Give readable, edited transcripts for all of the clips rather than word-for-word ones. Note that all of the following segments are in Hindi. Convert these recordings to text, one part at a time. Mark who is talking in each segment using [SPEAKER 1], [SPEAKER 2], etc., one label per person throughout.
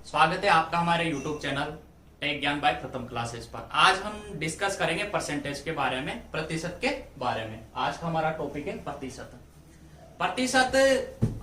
[SPEAKER 1] स्वागत है आपका हमारे YouTube चैनल टेक ज्ञान बाय प्रथम क्लासेस पर। आज हम डिस्कस करेंगे परसेंटेज के बारे में, प्रतिशत के बारे में। आज का हमारा टॉपिक है प्रतिशत। प्रतिशत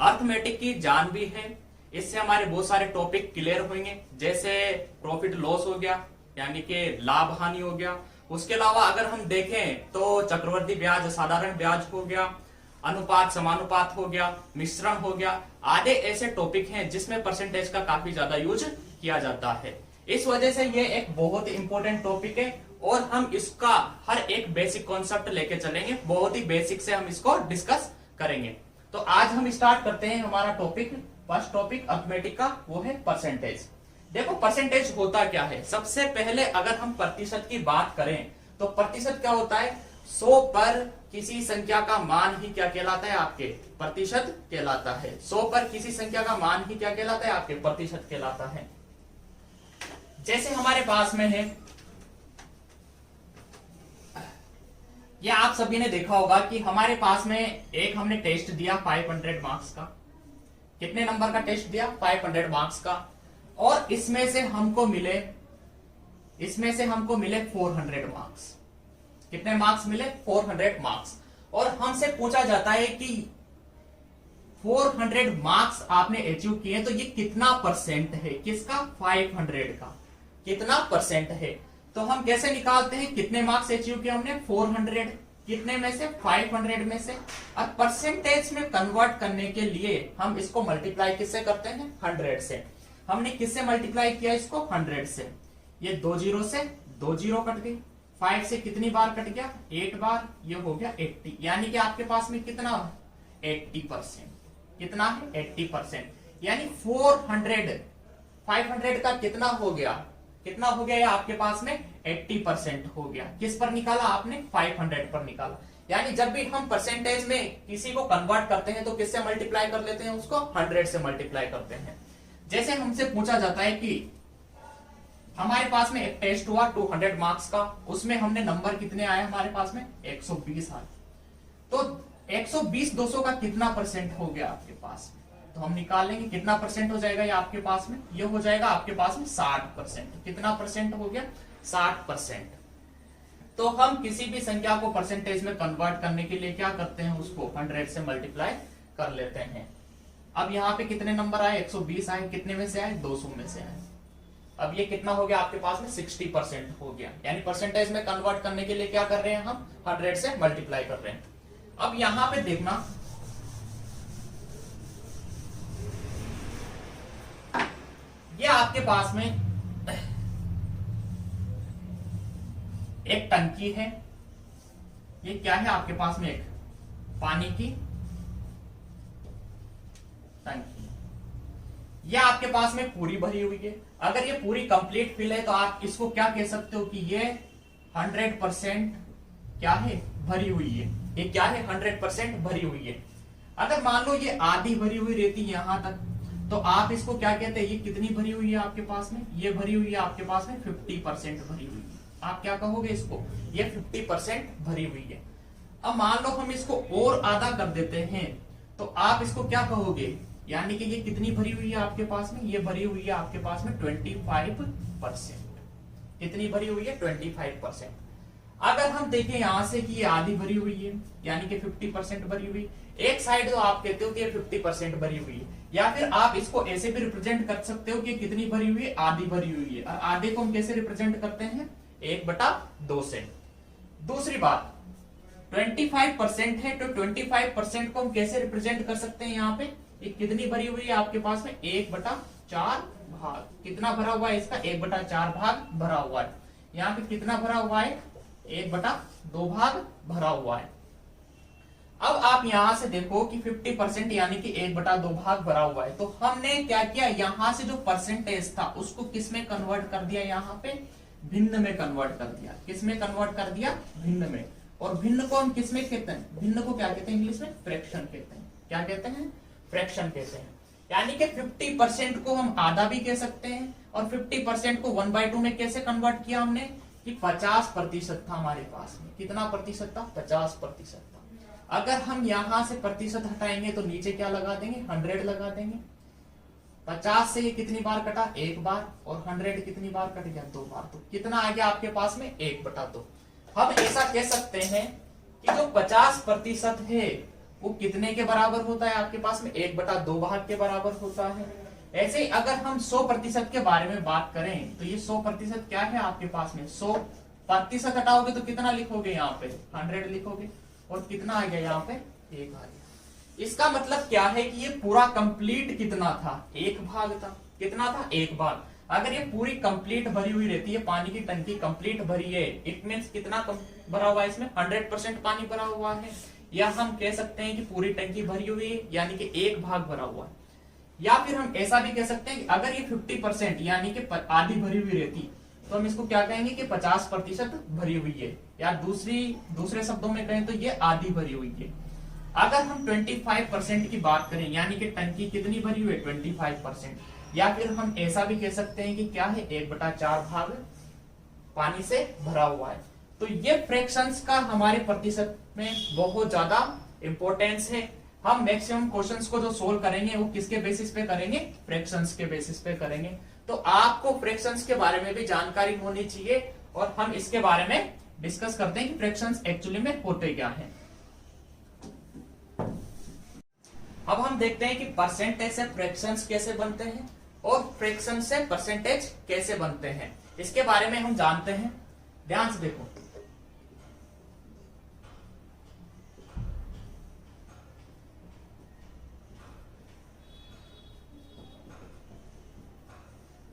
[SPEAKER 1] अर्थमेटिक की जान भी है, इससे हमारे बहुत सारे टॉपिक क्लियर होंगे, जैसे प्रॉफिट लॉस हो गया, यानी कि लाभ हानि हो गया। उसके अलावा अगर हम देखें तो चक्रवृद्धि ब्याज, साधारण ब्याज हो गया, अनुपात समानुपात हो गया, मिश्रण हो गया, आधे ऐसे टॉपिक हैं जिसमें परसेंटेज का काफी ज्यादा यूज किया जाता है। इस वजह से ये एक बहुत इंपॉर्टेंट टॉपिक है और हम इसका हर एक बेसिक कॉन्सेप्ट लेके चलेंगे। बहुत ही बेसिक से हम इसको डिस्कस करेंगे। तो आज हम स्टार्ट करते हैं हमारा टॉपिक, फर्स्ट टॉपिक अर्थमेटिक का, वो है परसेंटेज। देखो परसेंटेज होता क्या है। सबसे पहले अगर हम प्रतिशत की बात करें तो प्रतिशत क्या होता है, 100 पर किसी संख्या का मान ही क्या कहलाता है, आपके प्रतिशत कहलाता है। 100 पर किसी संख्या का मान ही क्या कहलाता है, आपके प्रतिशत कहलाता है। जैसे हमारे पास में है, या आप सभी ने देखा होगा कि हमारे पास में एक हमने टेस्ट दिया 500 मार्क्स का। कितने नंबर का टेस्ट दिया, 500 मार्क्स का। और इसमें से हमको मिले 400 मार्क्स। कितने मार्क्स मिले, 400 मार्क्स। और हमसे पूछा जाता है कि 400 मार्क्स आपने अचीव किए तो ये कितना परसेंट है, किसका, 500 का कितना परसेंट है। तो हम कैसे निकालते हैं, कितने मार्क्स अचीव किए हमने, 400, कितने में से, 500 में से। और परसेंटेज में कन्वर्ट करने के लिए हम इसको मल्टीप्लाई किससे करते हैं, 100 से। हमने किससे मल्टीप्लाई किया इसको, 100 से। ये 2 जीरो से 2 जीरो कट गई, 5 से कितनी बार कट गया, 8 बार, ये हो गया 80। यानी कि आपके पास में कितना, 80%। कितना है, 80%। यानी 500 का कितना हो गया, ये आपके पास में 80% हो गया। किस पर निकाला आपने, 500 पर निकाला। यानी जब भी हम परसेंटेज में किसी को कन्वर्ट करते हैं तो किससे मल्टीप्लाई कर लेते हैं, उसको 100 से मल्टीप्लाई करते हैं। जैसे हमसे पूछा जाता है कि हमारे पास में एक टेस्ट हुआ 200 मार्क्स का, उसमें हमने नंबर कितने आए, हमारे पास में 120 आए। तो 120 200 का कितना परसेंट हो गया आपके पास में, तो हम निकाल लेंगे कितना परसेंट हो जाएगा ये आपके पास में, ये हो जाएगा आपके पास में 60%। कितना परसेंट हो गया, 60%। तो हम किसी भी संख्या को परसेंटेज में कन्वर्ट करने के लिए क्या करते हैं, उसको 100 से मल्टीप्लाई कर लेते हैं। अब यहाँ पे कितने नंबर आए, 120 आए, कितने में से आए, 200 में से आए। अब ये कितना हो गया आपके पास में, 60% हो गया। यानी परसेंटेज में कन्वर्ट करने के लिए क्या कर रहे हैं हम, 100 से मल्टीप्लाई कर रहे हैं। अब यहां पे देखना, ये आपके पास में एक टंकी है। ये क्या है आपके पास में, एक पानी की टंकी। ये आपके पास में पूरी भरी हुई है। अगर ये पूरी कंप्लीट फिल है तो आप इसको क्या कह सकते हो कि ये 100% क्या है, भरी हुई है। ये क्या है, 100% भरी हुई है। अगर मान लो ये आधी भरी हुई रहती यहां तक, तो आप इसको क्या कहते हैं, ये कितनी भरी हुई है आपके पास में, ये भरी हुई है आपके पास में 50% भरी हुई है। आप क्या कहोगे इसको, ये 50% भरी हुई है। अब मान लो हम इसको और आधा कर देते हैं तो आप इसको क्या कहोगे, यानी कि ये कितनी भरी हुई है आपके पास में, ये भरी हुई है आपके पास में 25%। कितनी भरी हुई है, 25%। अगर हम देखें यहां से कि ये आधी भरी हुई है, यानी कि 50% भरी हुई। एक साइड तो आप कहते हो कि ये 50% भरी हुई है, या फिर आप इसको ऐसे भी रिप्रेजेंट कर सकते हो कि कितनी भरी हुई है, आधी भरी हुई है। और आधे को हम कैसे रिप्रेजेंट करते हैं, 1/2 से। दूसरी बात, 25% है तो 25% को हम कैसे रिप्रेजेंट कर सकते हैं, यहाँ पे ये कितनी भरी हुई है आपके पास में, 1/4 भाग। कितना भरा हुआ है इसका, 1/4 भाग भरा हुआ है। यहाँ पे कितना भरा हुआ है, 1/2 भाग भरा हुआ है। अब आप यहां से देखो कि 50% यानी कि 1/2 भाग भरा हुआ है। तो हमने क्या किया, यहां से जो परसेंटेज था उसको किस में कन्वर्ट कर दिया, यहाँ पे भिन्न में कन्वर्ट कर दिया। किस में कन्वर्ट कर दिया, भिन्न में। और भिन्न को हम किस में कहते हैं, भिन्न को क्या कहते हैं इंग्लिश में, फ्रैक्शन कहते हैं। क्या कहते हैं, फ्रैक्शन कहते हैं। यानी कि 50% को हम आधा भी कह सकते हैं, और 50% को 1/2 में कैसे कन्वर्ट किया हमने, कि 50% था हमारे पास में। कितना प्रतिशत था, 50% था। अगर हम यहां से प्रतिशत हटाएंगे तो नीचे क्या लगा देंगे, 100 लगा देंगे। 50 से ये कितनी बार कटा, एक बार, और 100 कितनी बार कट गया, दो बार। तो कितना आ गया आपके पास में, 1/2। हम ऐसा कह सकते हैं कि जो 50% है वो कितने के बराबर होता है आपके पास में, 1/2 भाग के बराबर होता है। ऐसे ही अगर हम 100% के बारे में बात करें तो ये 100% क्या है आपके पास में, 100% हटाओगे तो कितना लिखोगे, यहाँ पे 100 लिखोगे, और कितना आ गया यहाँ पे, 1 आ गया। इसका मतलब क्या है कि ये पूरा कंप्लीट कितना था, 1 भाग था। कितना था, 1 भाग। अगर ये पूरी कंप्लीट भरी हुई रहती है, पानी की टंकी कंप्लीट भरी है, इट मीन्स कितना भरा हुआ है इसमें, 100% पानी भरा हुआ है। या हम कह सकते हैं कि पूरी टंकी भरी हुई है, यानी कि 1 भाग भरा हुआ है। या फिर हम ऐसा भी कह सकते हैं कि अगर ये 50% यानी कि आधी भरी हुई रहती तो हम इसको क्या कहेंगे कि 50% भरी हुई है, या दूसरे शब्दों में कहें तो ये आधी भरी हुई है। अगर हम 25% की बात करें, यानी कि टंकी कितनी भरी हुई है, 25%, या फिर हम ऐसा भी कह सकते हैं कि क्या है, 1/4 भाग पानी से भरा हुआ है। तो ये फ्रैक्शंस का हमारे प्रतिशत में बहुत ज्यादा इंपॉर्टेंस है। हम मैक्सिमम क्वेश्चंस को जो सोल्व करेंगे वो किसके बेसिस पे करेंगे, फ्रैक्शंस के बेसिस पे करेंगे। तो आपको फ्रैक्शंस के बारे में भी जानकारी होनी चाहिए, और हम इसके बारे में डिस्कस करते हैं कि फ्रैक्शंस एक्चुअली में होते क्या हैं। अब हम देखते हैं कि परसेंटेज से फ्रैक्शंस कैसे बनते हैं और फ्रैक्शन से परसेंटेज कैसे बनते हैं, इसके बारे में हम जानते हैं। ध्यान से देखो,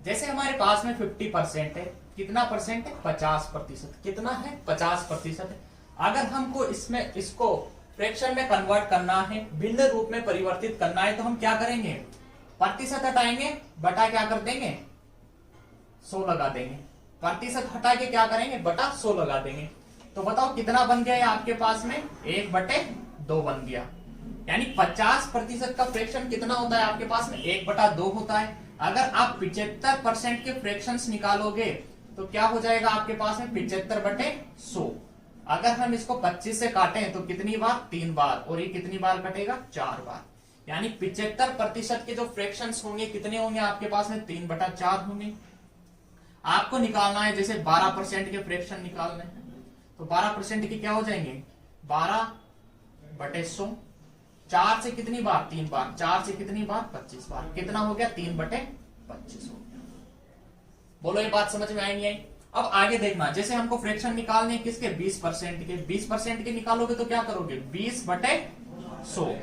[SPEAKER 1] जैसे हमारे पास में 50% है, कितना परसेंट है, 50%। कितना है, 50% है। अगर हमको इसको फ्रैक्शन में कन्वर्ट करना है, भिन्न रूप में परिवर्तित करना है, तो हम क्या करेंगे, प्रतिशत हटाएंगे, बटा क्या कर देंगे, 100 लगा देंगे। प्रतिशत हटा के क्या करेंगे, बटा 100 लगा देंगे। तो बताओ कितना बन गया है आपके पास में, 1/2 बन गया। यानी 50% का फ्रैक्शन कितना होता है आपके पास में, 1/2 होता है। अगर आप 75% के फ्रैक्शंस निकालोगे तो क्या हो जाएगा आपके पास में, 75/100। अगर हम इसको 25 से काटें तो कितनी बार, 3 बार, और ये कितनी बार कटेगा, 4 बार। यानी 75% के जो फ्रैक्शंस होंगे कितने होंगे आपके पास में, 3/4 होंगे। आपको निकालना है, जैसे 12% के फ्रैक्शन निकालने हैं, तो 12% के क्या हो जाएंगे, 12/100। 4 से कितनी बार, 3 बार, 4 से कितनी बार, 25 बार। कितना हो गया, 3/25 हो गया। बोलो ये बात समझ में आई नहीं आई। अब आगे देखना, जैसे हमको फ्रैक्शन निकालने किसके, 20% के। 20% के निकालोगे तो क्या करोगे, 20/100।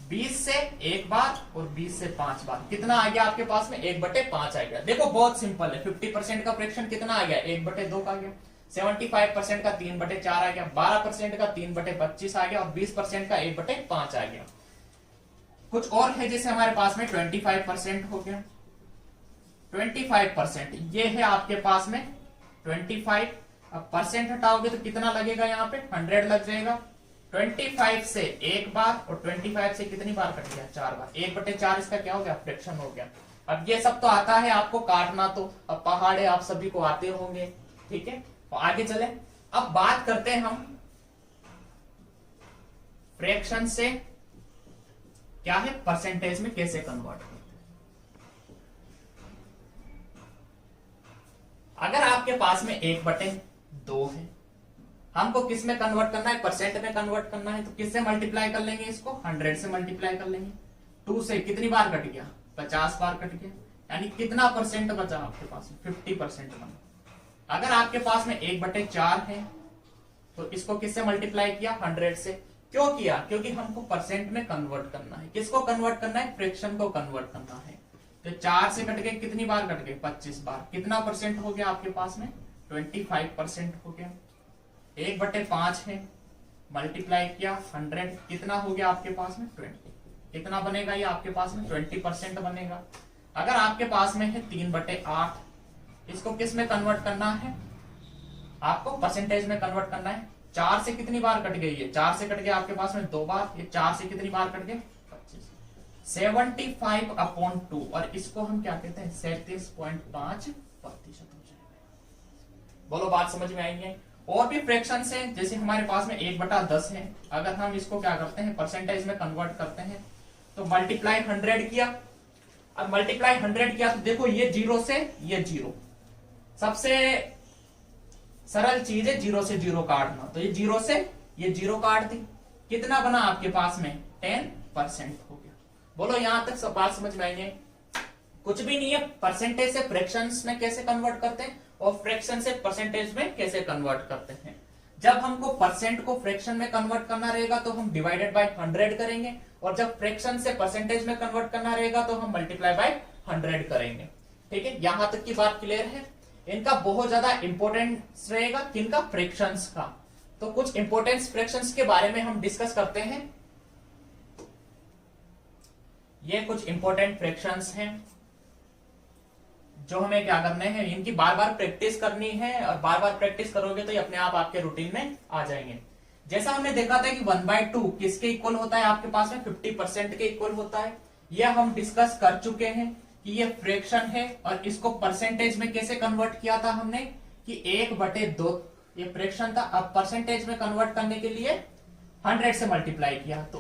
[SPEAKER 1] 20 से 1 बार और 20 से 5 बार। कितना आ गया आपके पास में, 1/5 आ गया। देखो बहुत सिंपल है। 50% का फ्रैक्शन कितना आ गया, 1/2 का आ गया। 75% का 3/4 आ गया। 12% का 3/25 आ गया, और 20% का 1/5 आ गया। कुछ और है, जैसे हमारे पास में 25% हो गया। 25% ये है आपके पास में 25। अब परसेंट हटाओगे तो कितना लगेगा, यहाँ पे 100 लग जाएगा। 25 से 1 बार और 25 से कितनी बार कट गया, 4 बार। 1/4 इसका क्या हो गया, फ्रैक्शन हो गया। अब ये सब तो आता है आपको काटना, तो अब पहाड़े आप सभी को आते होंगे, ठीक है। तो आगे चले, अब बात करते हैं हम फ्रैक्शन से क्या है, परसेंटेज में कैसे कन्वर्ट करते हैं। अगर आपके पास में 1/2 है, हमको किस में कन्वर्ट करना है, परसेंट में कन्वर्ट करना है, तो किससे मल्टीप्लाई कर लेंगे इसको, 100 से मल्टीप्लाई कर लेंगे। 2 से कितनी बार कट गया, 50 बार कट गया। यानी कितना परसेंट बचा आपके पास में, 50% बना। अगर आपके पास में 1/4 है तो इसको किससे मल्टीप्लाई किया, 100 से। क्यों किया, क्योंकि हमको परसेंट में कन्वर्ट करना है। किसको कन्वर्ट करना है, फ्रैक्शन को कन्वर्ट करना है। तो 4 से कट गए, कितनी बार कट गए, 25 बार। कितना परसेंट हो गया आपके पास में, 25% हो गया। 1/5 है, मल्टीप्लाई किया 100, कितना हो गया आपके पास में, 20। कितना बनेगा ये आपके पास में, 20% बनेगा। अगर आपके पास में है 3/8, इसको किस में कन्वर्ट करना है, आपको परसेंटेज में कन्वर्ट करना है। 4 से कितनी बार कट गई है, 4 से कट गया आपके पास में 2 बार। ये 4 से कितनी बार कट गए, 25। 75/2, और इसको हम क्या कहते हैं, 37.5% हो जाएगा। बोलो बात समझ में आएंगे। और भी फ्रैक्शंस हैं, जैसे हमारे पास में 1/10 है। अगर हम इसको क्या करते हैं, परसेंटेज में कन्वर्ट करते हैं, तो मल्टीप्लाई 100 किया, अब मल्टीप्लाई 100 किया तो देखो ये जीरो से ये जीरो, सबसे सरल चीज है जीरो से जीरो काटना, तो ये जीरो से ये जीरो काट दी, कितना बना आपके पास में 10% हो गया। बोलो यहां तक सब बात समझ में आई है? कुछ भी नहीं है, परसेंटेज से फ्रैक्शंस में कैसे कन्वर्ट करते हैं और फ्रैक्शन से परसेंटेज में कैसे कन्वर्ट करते हैं। जब हमको परसेंट को फ्रैक्शन में कन्वर्ट करना रहेगा तो हम डिवाइडेड बाय 100 करेंगे, और जब फ्रैक्शन से परसेंटेज में कन्वर्ट करना रहेगा तो हम मल्टीप्लाई बाय 100 करेंगे। ठीक है, यहां तक की बात क्लियर है? इनका बहुत ज्यादा इंपॉर्टेंस रहेगा, किनका? फ्रैक्शंस का। तो कुछ इंपॉर्टेंस फ्रैक्शंस के बारे में हम डिस्कस करते हैं। ये कुछ इंपॉर्टेंट फ्रैक्शंस हैं जो हमें क्या करने हैं, इनकी बार बार प्रैक्टिस करनी है, और बार बार प्रैक्टिस करोगे तो ये अपने आप आपके रूटीन में आ जाएंगे। जैसा हमने देखा था कि 1/2 किसके इक्वल होता है आपके पास में 50% के इक्वल होता है, यह हम डिस्कस कर चुके हैं कि ये फ्रैक्शन है, और इसको परसेंटेज में कैसे कन्वर्ट किया था हमने कि 1/2 ये फ्रैक्शन था। अब परसेंटेज में कन्वर्ट करने के लिए 100 से मल्टीप्लाई किया तो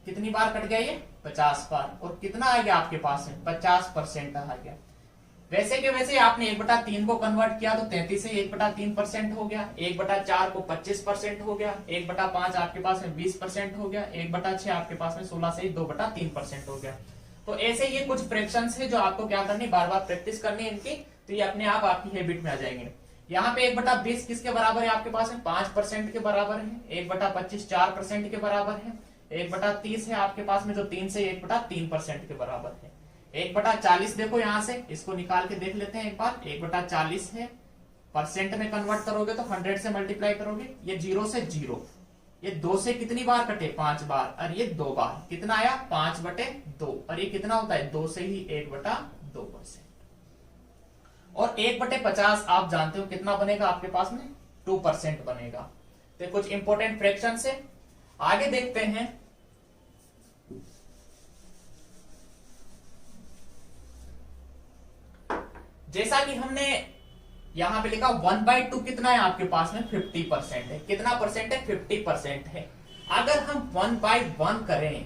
[SPEAKER 1] कितनी बार कट गया ये 50 बार, और कितना आ गया आपके पास में 50% आ गया। वैसे के वैसे आपने 1/3 को कन्वर्ट किया तो 33 से 1/3% हो गया, 1/4 को 25% हो गया, 1/5 आपके पास में 20% हो गया, 1/6 आपके पास में 16 से 2/3% हो गया। तो ऐसे ये कुछ फ्रैक्शंस है जो आपको क्या करनी, बार बार प्रैक्टिस करनी है इनकी, तो ये अपने आप आपकी हैबिट में आ जाएंगे। यहाँ पे 1/20 किसके बराबर है आपके पास में 5% के बराबर है, 1/25 4% के बराबर है, 1/30 है आपके पास में जो 3 से 1/3% के बराबर है। 1/40 देखो यहां से इसको निकाल के देख लेते हैं एक बार, 1/40 है, परसेंट में कन्वर्ट करोगे तो 100 से मल्टीप्लाई करोगे, ये 0 से 0, ये 2 से कितनी बार कटे 5 बार, और ये 2 बार, कितना आया 5/2, और ये कितना होता है 2 से ही 1/2%। और 1/50 आप जानते हो कितना बनेगा आपके पास में 2% बनेगा। तो कुछ इंपॉर्टेंट फ्रैक्शन से आगे देखते हैं। जैसा कि हमने यहां पे लिखा 1/2 कितना है आपके पास में 50% है, कितना परसेंट है 50% है। अगर हम 1/1 करें,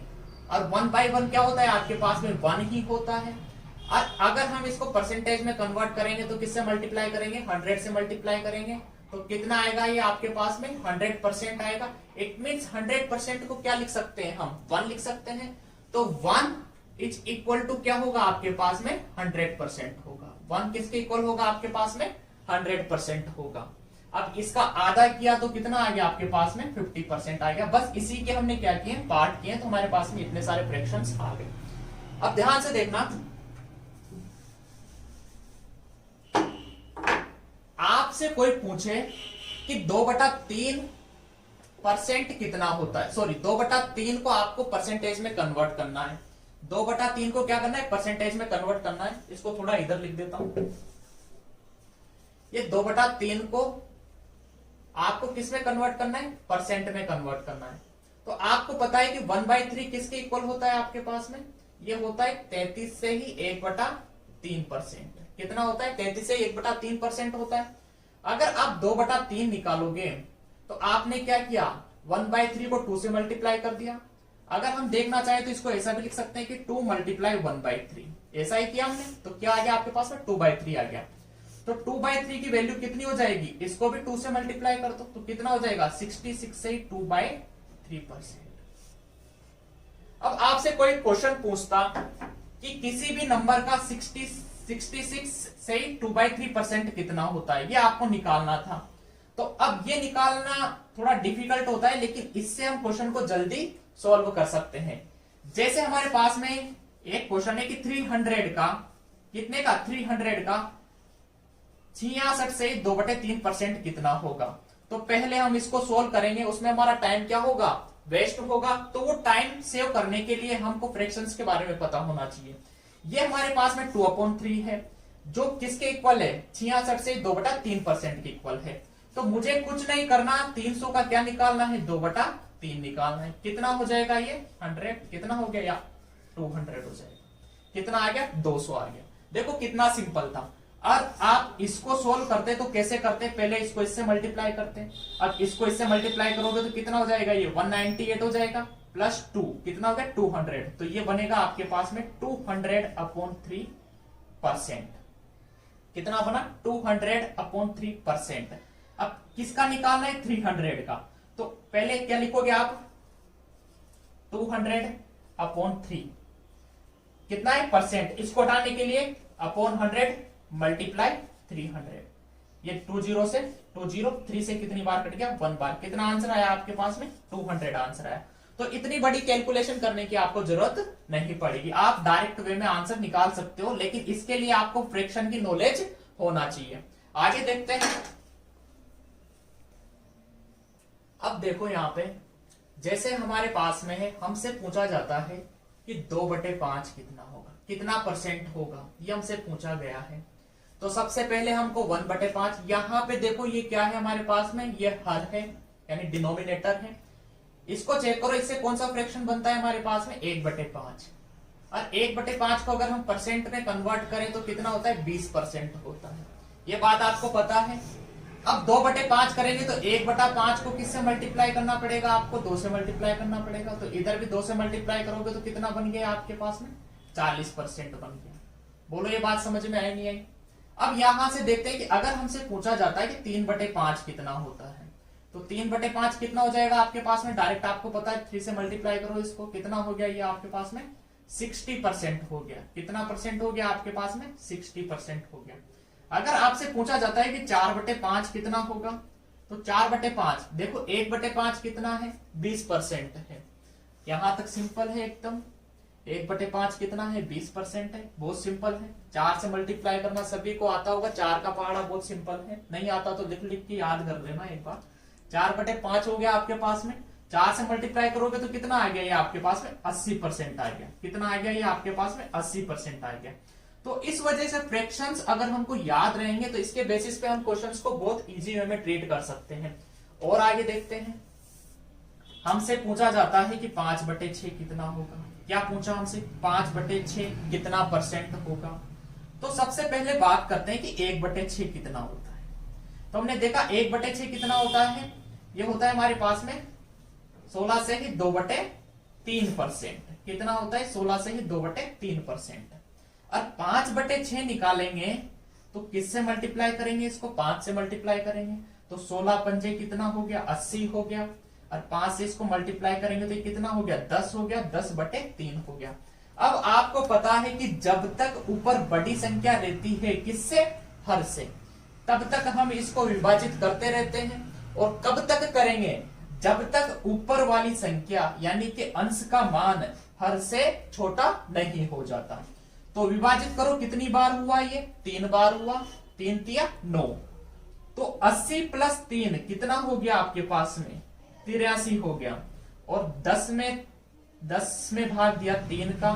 [SPEAKER 1] और 1/1 क्या होता है आपके पास में 1 ही होता है, और अगर हम इसको परसेंटेज में कन्वर्ट करेंगे तो किससे मल्टीप्लाई करेंगे 100 से मल्टीप्लाई करेंगे, तो कितना आएगा ये आपके पास में 100% आएगा। इट मींस 100% को क्या लिख सकते हैं हम 1 लिख सकते हैं, तो 1 इज इक्वल टू क्या होगा आपके पास में 100% होगा। 1 किसके इक्वल होगा आपके पास में 100% होगा। अब इसका आधा किया तो कितना आ गया आपके पास में 50% आ गया। बस इसी के हमने क्या किए पार्ट किए, तो हमारे पास में इतने सारे फ्रैक्शंस आ गए। अब ध्यान से देखना, आपसे कोई पूछे कि 2/3% कितना होता है, सॉरी 2/3 को आपको परसेंटेज में कन्वर्ट करना है, 2/3 को क्या करना है परसेंटेज में कन्वर्ट करना है। इसको थोड़ा इधर लिख देता हूं, ये 2/3 को आपको किस में कन्वर्ट करना है परसेंट में कन्वर्ट करना है। तो आपको पता है कि 1/3 किसके इक्वल होता है आपके पास में, ये होता है 33 से ही 1/3%। कितना होता है 33 से 1/3% होता है। अगर आप 2/3 निकालोगे तो आपने क्या किया 1/3 को 2 से मल्टीप्लाई कर दिया। अगर हम देखना चाहें तो इसको ऐसा भी लिख सकते हैं कि 2 × 1/3, ऐसा ही किया हमने, तो क्या आ गया आपके पास में 2/3 आ गया। तो 2/3 की वैल्यू कितनी हो जाएगी, इसको भी 2 से मल्टीप्लाई कर दो तो कितना हो जाएगा 66 से 2/3%। अब आपसे कोई क्वेश्चन पूछता कि किसी भी नंबर का 66 से 2/3% कितना होता है, ये आपको निकालना था। तो अब ये निकालना थोड़ा डिफिकल्ट होता है, लेकिन इससे हम क्वेश्चन को जल्दी सॉल्व कर सकते हैं। जैसे हमारे पास में एक क्वेश्चन है कि 300 का कितने का 300 का 66 से 2/3% कितना होगा। तो पहले हम इसको सोल्व करेंगे, उसमें हमारा टाइम क्या होगा वेस्ट होगा। तो वो टाइम सेव करने के लिए हमको फ्रैक्शंस के बारे में पता होना चाहिए। ये हमारे पास में 2/3 है जो किसके इक्वल है 66 से 2/3% के इक्वल है। तो मुझे कुछ नहीं करना, 300 का क्या निकालना है 2/3 निकालना है। कितना हो जाएगा ये 100, कितना हो गया या 200 हो जाएगा, कितना आ गया 200 आ गया। देखो कितना सिंपल था। और आप इसको सोल्व करते तो कैसे करते, पहले इसको इससे मल्टीप्लाई करते, अब इसको इससे मल्टीप्लाई करोगे तो कितना हो जाएगा ये 198 हो जाएगा। प्लस 2 कितना हो गया 200, तो ये बनेगा आपके पास में 200/3%। कितना बना 200/3%। अब किसका निकालना है 300 का, तो पहले क्या लिखोगे आप 200/3 कितना है परसेंट, इसको हटाने के लिए अपॉन 100 मल्टीप्लाई 300, ये 20 से 3 से कितनी बार कट गया 1 बार, कितना आंसर आया आपके पास में 200 आंसर आया। तो इतनी बड़ी कैलकुलेशन करने की आपको जरूरत नहीं पड़ेगी, आप डायरेक्ट वे में आंसर निकाल सकते हो, लेकिन इसके लिए आपको फ्रैक्शन की नॉलेज होना चाहिए। आगे देखते हैं। अब देखो यहां पे जैसे हमारे पास में है, हमसे पूछा जाता है कि 2/5 कितना होगा, कितना परसेंट होगा, ये हमसे पूछा गया है। तो सबसे पहले हमको 1/5, यहां पे देखो ये क्या है हमारे पास में, ये हर है यानी डिनोमिनेटर है, इसको चेक करो, इससे कौन सा फ्रैक्शन बनता है हमारे पास में 1/5, और 1/5 को अगर हम परसेंट में कन्वर्ट करें तो कितना होता है 20% होता है, ये बात आपको पता है। अब 2/5 करेंगे तो 1/5 को किससे मल्टीप्लाई करना पड़ेगा, आपको 2 से मल्टीप्लाई करना पड़ेगा, तो इधर भी 2 से मल्टीप्लाई करोगे तो कितना बन गया आपके पास में 40% बन गया। बोलो ये बात समझ में आई नहीं आई। अब यहां से देखते हैं कि अगर हमसे पूछा जाता है कि 3/5 कितना होता है, तो 3/5 कितना हो जाएगा आपके पास में, डायरेक्ट आपको पता है 3 से मल्टीप्लाई करो इसको, कितना हो गया ये आपके पास में 60% हो गया। कितना परसेंट हो गया आपके पास में 60% हो गया। अगर आपसे पूछा जाता है कि 4/5 कितना होगा, तो 4/5 देखो 1/5 कितना है 20% है, यहां तक सिंपल है एकदम। 1/5 कितना है 20% है, बहुत सिंपल है। 4 से मल्टीप्लाई करना सभी को आता होगा, 4 का पहाड़ा बहुत सिंपल है, नहीं आता तो लिख लिख के याद कर लेना एक बार। 4/5 हो गया आपके पास में, 4 से मल्टीप्लाई करोगे तो कितना आ गया ये आपके पास में 80% आ गया। कितना आ गया ये आपके पास में 80% आ गया। तो इस वजह से फ्रैक्शंस अगर हमको याद रहेंगे तो इसके बेसिस पे हम क्वेश्चंस को बहुत इजी वे में ट्रीट कर सकते हैं। और आगे देखते हैं, हमसे पूछा जाता है कि 5/6 कितना होगा। क्या पूछा हमसे 5/6 कितना परसेंट होगा। तो सबसे पहले बात करते हैं कि 1/6 कितना होता है। तो हमने देखा 1/6 कितना होता है, ये होता है हमारे पास में 16 से ही 2/3%। कितना होता है 16 से ही 2/3%। और 5/6 निकालेंगे तो किससे मल्टीप्लाई करेंगे, इसको 5 से मल्टीप्लाई करेंगे, तो 16 पंजे कितना हो गया 80 हो गया, और 5 से इसको मल्टीप्लाई करेंगे तो ये कितना हो गया 10 हो गया, 10/3 हो गया। अब आपको पता है कि जब तक ऊपर बड़ी संख्या रहती है किससे, हर से, तब तक हम इसको विभाजित करते रहते हैं। और कब तक करेंगे, जब तक ऊपर वाली संख्या यानी कि अंश का मान हर से छोटा नहीं हो जाता। तो विभाजित करो कितनी बार हुआ, ये 3 बार हुआ, 3 तिया 9, तो 80 + 3 कितना हो गया आपके पास में 83 हो गया। और 10 में भाग दिया 3 का,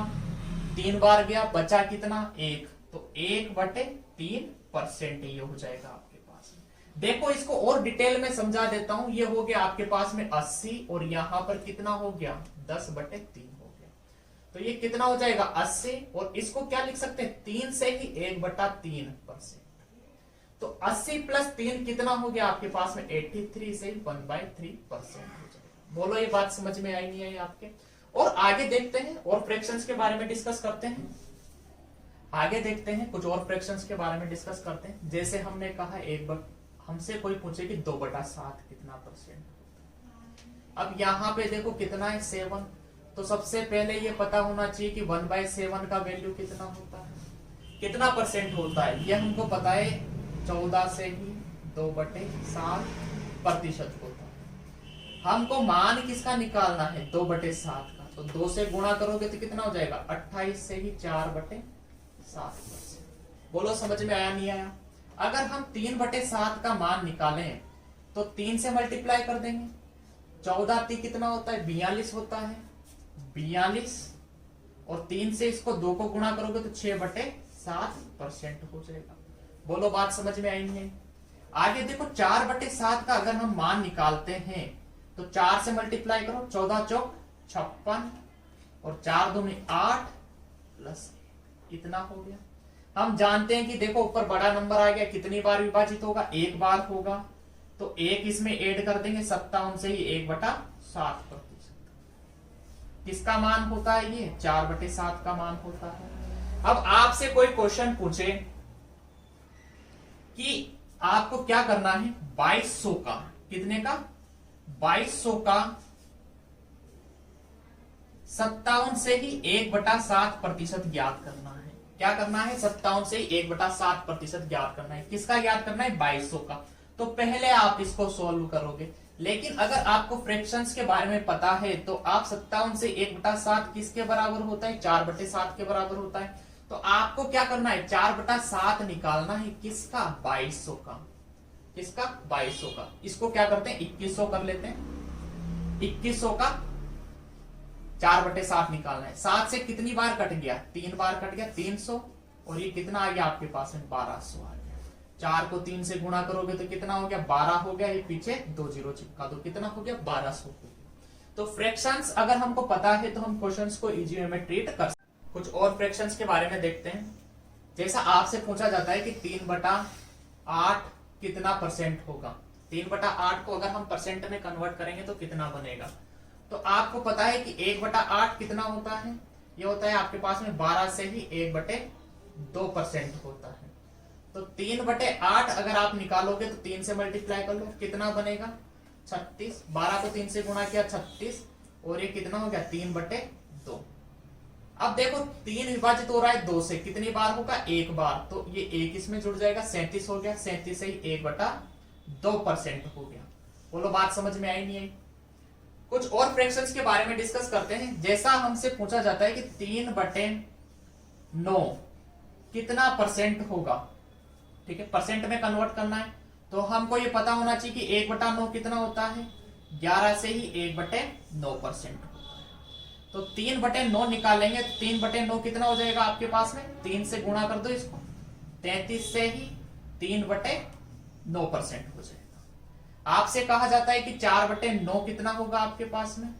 [SPEAKER 1] 3 बार गया, बचा कितना 1, तो 1/3% ये हो जाएगा आपके पास में। देखो इसको और डिटेल में समझा देता हूं, ये हो गया आपके पास में 80 और यहां पर कितना हो गया 10/3 हो गया, तो ये कितना हो जाएगा 80। और इसको क्या लिख सकते हैं 3 से ही 1/3%। तो 80 + 3 कितना हो गया आपके पास में 83 से 1/3% हो जाएगा। बोलो ये बात समझ में आई नहीं आई आपके। और आगे देखते हैं और फ्रैक्शंस के बारे में डिस्कस करते हैं। आगे देखते हैं कुछ और फ्रैक्शंस के बारे में डिस्कस करते हैं। जैसे हमने कहा एक बार हमसे कोई पूछे कि 2/7 कितना परसेंट होता है। अब यहाँ पे देखो कितना है 7, तो सबसे पहले ये पता होना चाहिए कि 1/7 का वैल्यू कितना होता है, कितना परसेंट होता है। ये हमको पता है 14 से ही 2/7% होता है। हमको मान किसका निकालना है 2/7 का, तो 2 से गुणा करोगे तो कितना हो जाएगा 28 से ही 4/7%। बोलो समझ में आया नहीं आया। अगर हम 3/7 का मान निकालें तो 3 से मल्टीप्लाई कर देंगे, 14 × कितना होता है 42 होता है, 42, और 3 से इसको 2 को गुणा करोगे तो 6/7% हो जाएगा। बोलो बात समझ में आई नहीं। आगे देखो 4/7 का अगर हम मान निकालते हैं तो 4 से मल्टीप्लाई करो, 14 चौक 56, और 4 दूनी 8 + इतना हो गया। हम जानते हैं कि देखो ऊपर बड़ा नंबर आ गया, कितनी बार विभाजित होगा 1 बार होगा, तो 1 इसमें ऐड कर देंगे, 57 से ही 1/7%। किसका मान होता है? ये 4/7 का मान होता है। अब आपसे कोई क्वेश्चन पूछे कि आपको क्या करना है, 2200 का, कितने का? 2200 का 57 से ही 1/7% ज्ञात करना है। क्या करना है? 57 से 1/7% ज्ञात करना है। किसका ज्ञात करना है? 2200 का। तो पहले आप इसको सॉल्व करोगे, लेकिन अगर आपको फ्रैक्शंस के बारे में पता है तो आप 57 से 1/7 किसके बराबर होता है? 4/7 के बराबर होता है। तो आपको क्या करना है? 4/7 निकालना है। किसका? 2200 का। किसका? 2200 का। इसको क्या करते हैं? 2100 कर लेते हैं। 2100 का 4/7 निकालना है। 7 से कितनी बार कट गया? 3 बार कट गया, 300। और ये कितना आ गया आपके पास में? 1200 आ गया। 4 को 3 से गुणा करोगे तो कितना हो गया? 12 हो गया। ये पीछे 2 जीरो चिपका दो, कितना हो गया? 1200 हो गया। तो फ्रैक्शंस अगर हमको पता है तो हम क्वेश्चंस को इजी वे में ट्रीट कर सकते। कुछ और फ्रैक्शंस के बारे में देखते हैं। जैसा आपसे पूछा जाता है कि 3/8 कितना परसेंट होगा। 3/8 को अगर हम परसेंट में कन्वर्ट करेंगे तो कितना बनेगा? तो आपको पता है कि 1/8 कितना होता है? ये होता है आपके पास में 12 से ही 1/2% होता है। तो 3/8 अगर आप निकालोगे तो 3 से मल्टीप्लाई कर लो, कितना बनेगा? 36। 12 को 3 से गुणा किया, 36। और ये कितना हो गया? 3/2। अब देखो 3 विभाजित हो रहा है 2 से, कितनी बार होगा? 1 बार। तो ये 1 इसमें जुड़ जाएगा, 37 हो गया। 37 से ही 1/2% हो गया। बोलो बात समझ में आई नहीं आई? कुछ और फ्रैक्शंस के बारे में डिस्कस करते हैं। जैसा हमसे पूछा जाता है कि 3/9 कितना परसेंट होगा, ठीक है, परसेंट में कन्वर्ट करना है। तो हमको ये पता होना चाहिए कि 1/9 कितना होता है? 11 से ही 1/9% होता है। तो 3/9 निकालेंगे तो 3/9 कितना हो जाएगा आपके पास में? 3 से गुणा कर दो इसको, 33 से ही 3/9% हो जाएगा। आपसे कहा जाता है कि 4/9 कितना होगा आपके पास में?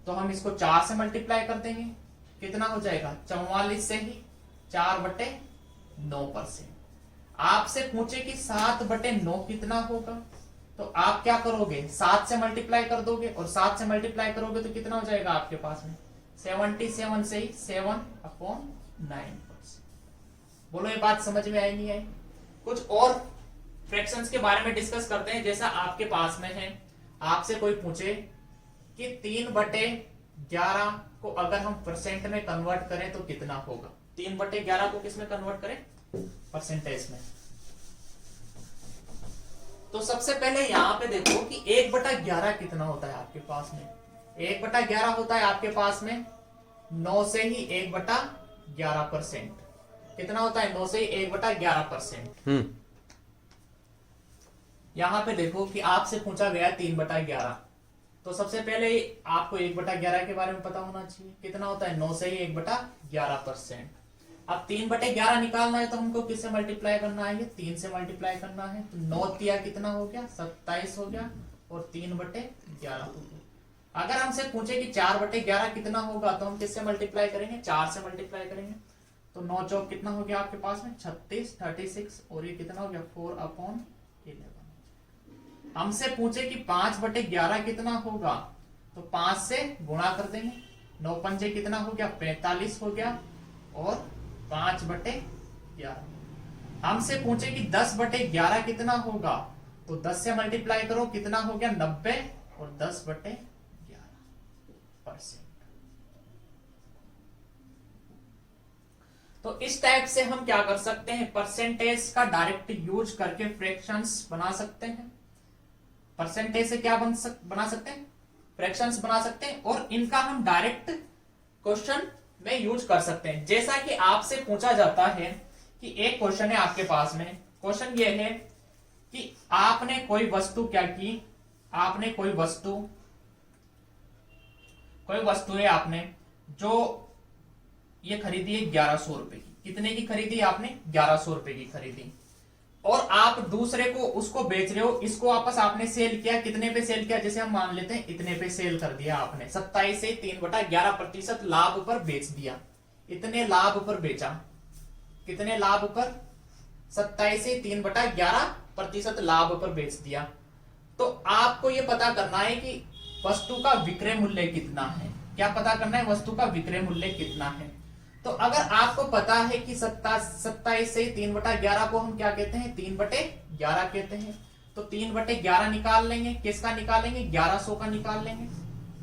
[SPEAKER 1] तो हम इसको 4 से मल्टीप्लाई कर देंगे, कितना हो जाएगा? 44 से ही 4/9%। आपसे पूछे कि 7/9 कितना होगा, तो आप क्या करोगे? 7 से मल्टीप्लाई कर दोगे, और 7 से मल्टीप्लाई करोगे तो कितना हो जाएगा आपके पास में? 77 से ही 7/9%। बोलो ये बात समझ में आई नहीं आई? कुछ और फ्रैक्शंस के बारे में डिस्कस करते हैं। जैसा आपके पास में है, आपसे कोई पूछे कि 3/11 को अगर हम परसेंट में कन्वर्ट करें तो कितना होगा? 3/11 को किस में कन्वर्ट करें? परसेंटेज में। तो सबसे पहले यहां पे देखो कि 1/11 कितना होता है आपके पास में? 1/11 होता है आपके पास में 9 से ही 1/11%। कितना होता है? 9 से ही 1/11%। यहां पे देखो कि आपसे पूछा गया 3/11, तो सबसे पहले आपको 1/11 के बारे में पता होना चाहिए। कितना होता है? 9 से ही 1/11%। अब 3/11 निकालना है तो हमको किससे मल्टीप्लाई करना है? 3 से मल्टीप्लाई करना है। तो 9 तिया कितना हो गया? 27 हो गया, और 3/11 हो गया। अगर हमसे पूछे कि 4/11 कितना होगा, तो हम किससे मल्टीप्लाई करेंगे? 4 से मल्टीप्लाई करेंगे। तो 9 चौक कितना हो गया आपके पास में? 36, 36, और ये कितना हो गया? 4/11। हमसे पूछे कि 5/11 कितना होगा, तो 5 से गुणा कर देंगे। 9 पंजे कितना हो गया? 45 हो गया, और 5/11। हमसे पूछे कि 10/11 कितना होगा, तो 10 से मल्टीप्लाई करो, कितना हो गया? 90, और 10/11%। तो इस टाइप से हम क्या कर सकते हैं? परसेंटेज का डायरेक्ट यूज करके फ्रैक्शंस बना सकते हैं। परसेंटेज से क्या बना सकते हैं? फ्रैक्शंस बना सकते हैं, और इनका हम डायरेक्ट क्वेश्चन में यूज कर सकते हैं। जैसा कि आपसे पूछा जाता है कि एक क्वेश्चन है आपके पास में। क्वेश्चन ये है कि आपने कोई वस्तु क्या की, आपने कोई वस्तु है आपने जो ये खरीदी है 1100 रुपए की। कितने की खरीदी? आपने 1100 रुपए की खरीदी, और आप दूसरे को उसको बेच रहे हो। इसको वापस आपने सेल किया, कितने पे सेल किया? जैसे हम मान लेते हैं इतने पे सेल कर दिया आपने, 27 से 3/11% लाभ पर बेच दिया। इतने लाभ पर बेचा, कितने लाभ पर? 27 से 3/11% लाभ पर बेच दिया। तो आपको यह पता करना है कि वस्तु का विक्रय मूल्य कितना है। क्या पता करना है, वस्तु का विक्रय मूल्य कितना है। तो अगर आपको पता है कि 27 से 3/11 को हम क्या कहते हैं, 3/11 कहते हैं, तो 3/11 निकाल लेंगे। किसका निकालेंगे, 1100 का निकाल लेंगे।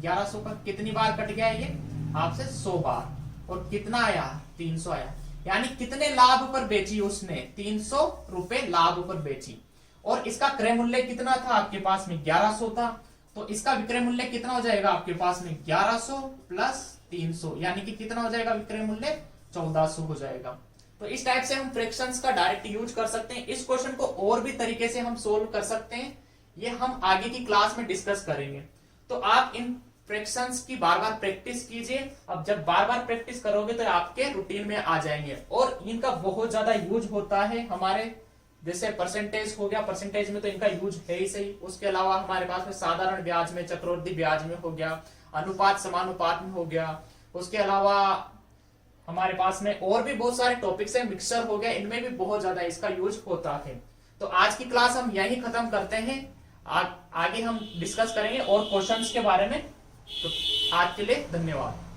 [SPEAKER 1] 1100 का कितनी बार कट गया ये आपसे, 100 बार, और कितना आया, 300 आया। यानी कितने लाभ पर बेची उसने, 300 रुपए लाभ पर बेची, और इसका क्रय मूल्य कितना था आपके पास में, 1100 था। तो इसका विक्रय मूल्य कितना हो जाएगा आपके पास में, 1100 प्लस 300, यानी कि कितना हो जाएगा विक्रय मूल्य, 1400 हो जाएगा। तो इस टाइप से हम फ्रैक्शंस का डायरेक्ट यूज कर सकते हैं। इस क्वेश्चन को और भी तरीके से हम सोल्व कर सकते हैं, ये हम आगे की क्लास में डिस्कस करेंगे। तो आप इन फ्रैक्शंस की बार बार प्रैक्टिस कीजिए। अब जब बार बार प्रैक्टिस करोगे तो आपके रूटीन में आ जाएंगे, और इनका बहुत ज्यादा यूज होता है हमारे, जैसे परसेंटेज हो गया, परसेंटेज में तो इनका यूज है ही सही। उसके अलावा हमारे पास में साधारण ब्याज में, चक्रवृद्धि ब्याज में हो गया, अनुपात समानुपात में हो गया, उसके अलावा हमारे पास में और भी बहुत सारे टॉपिक्स है, मिक्सचर हो गया, इनमें भी बहुत ज्यादा इसका यूज होता है। तो आज की क्लास हम यहीं खत्म करते हैं, आगे हम डिस्कस करेंगे और क्वेश्चंस के बारे में। तो आज के लिए धन्यवाद।